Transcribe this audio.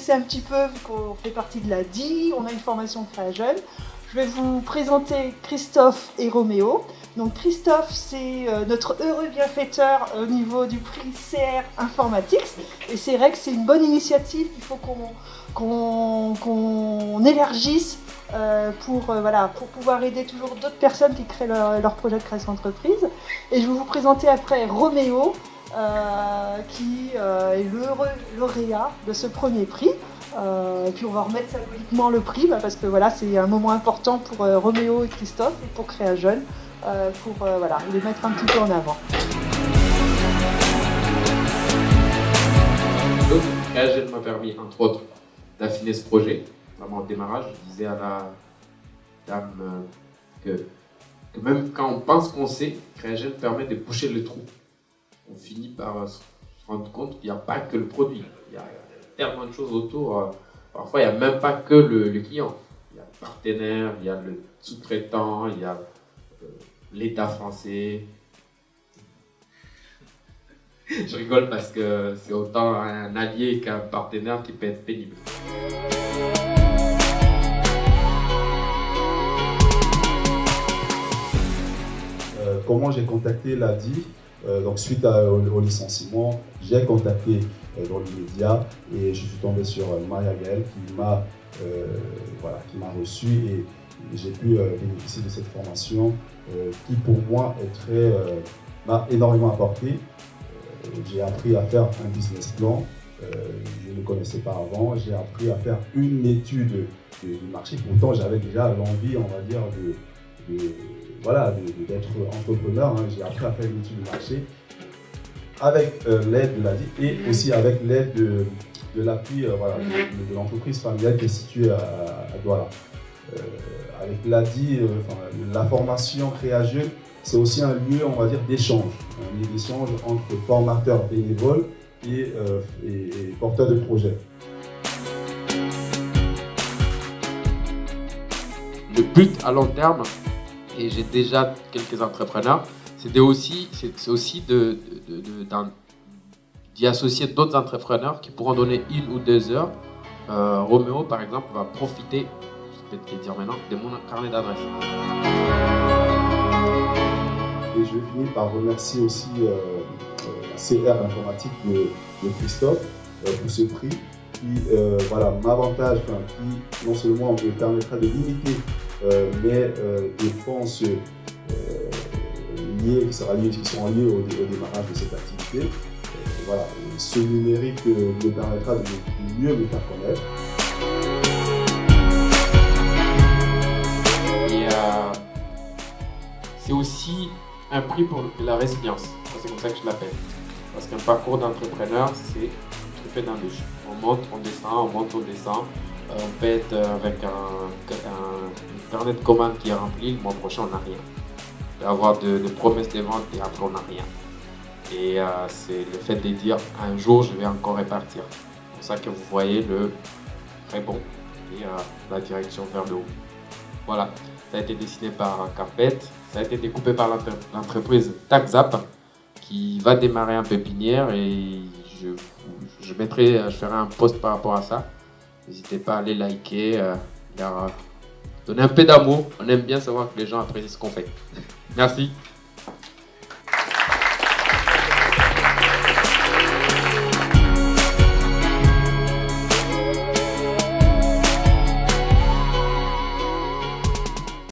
connaissez un petit peu, vu qu'on fait partie de la DI, on a une formation Créa-Jeune. Je vais vous présenter Christophe et Roméo. Donc Christophe, c'est notre heureux bienfaiteur au niveau du prix CR Informatics. Et c'est vrai que c'est une bonne initiative, il faut qu'on élargisse pour pouvoir aider toujours d'autres personnes qui créent leur projet de création d'entreprise. Et je vais vous présenter après Roméo, qui est l'heureux lauréat de ce premier prix. Et puis on va remettre symboliquement le prix, parce que voilà, c'est un moment important pour Roméo et Christophe et pour Créa-Jeune, pour les mettre un petit peu en avant. Donc, Créa-Jeune m'a permis, entre autres, d'affiner ce projet. Vraiment au démarrage, je disais à la dame que même quand on pense qu'on sait, Créa-Jeune permet de boucher le trou. On finit par se rendre compte qu'il n'y a pas que le produit. Il y a tellement de choses autour. Parfois, il n'y a même pas que le client. Il y a le partenaire, il y a le sous-traitant, il y a l'État français. Je rigole parce que c'est autant un allié qu'un partenaire qui peut être pénible. Comment j'ai contacté l'ADI? Donc suite au licenciement, j'ai contacté dans l'immédiat et je suis tombé sur Maria Gaël qui m'a reçu et j'ai pu bénéficier de cette formation qui pour moi m'a énormément apporté. J'ai appris à faire un business plan, je ne le connaissais pas avant, j'ai appris à faire une étude du marché, pourtant j'avais déjà l'envie, on va dire, d'être entrepreneur. J'ai appris à faire une étude du marché avec l'aide de l'ADI et aussi avec l'aide de l'appui de l'entreprise familiale qui est située à Douala. Avec l'ADI, la formation Créa-Jeune, c'est aussi un lieu, on va dire, d'échange. Un lieu d'échange entre formateurs bénévoles et porteurs de projets. Le but à long terme, et j'ai déjà quelques entrepreneurs, c'est aussi d'y associer d'autres entrepreneurs qui pourront donner 1 ou 2 heures. Roméo, par exemple, va profiter, je vais peut-être le dire maintenant, de mon carnet d'adresses. Et je finis par remercier aussi CR Informatique de Christophe pour ce prix qui m'avantage, qui non seulement me permettra de limiter mes dépenses qui sont liées au démarrage de cette activité. Ce numérique me permettra de mieux me faire connaître. Et c'est aussi un prix pour la résilience. C'est comme ça que je l'appelle. Parce qu'un parcours d'entrepreneur, c'est truffé d'embûches. On monte, on descend, on monte, on descend. On peut être avec un carnet de commandes qui est rempli, le mois prochain on n'a rien. On peut avoir de promesses de vente et après on n'a rien. Et c'est le fait de dire un jour je vais encore répartir. C'est pour ça que vous voyez le rebond et la direction vers le haut. Voilà, ça a été dessiné par Carpet, ça a été découpé par l'entreprise TaxZap qui va démarrer en pépinière et je ferai un post par rapport à ça. N'hésitez pas à aller liker, donner un peu d'amour. On aime bien savoir que les gens apprécient ce qu'on fait. Merci.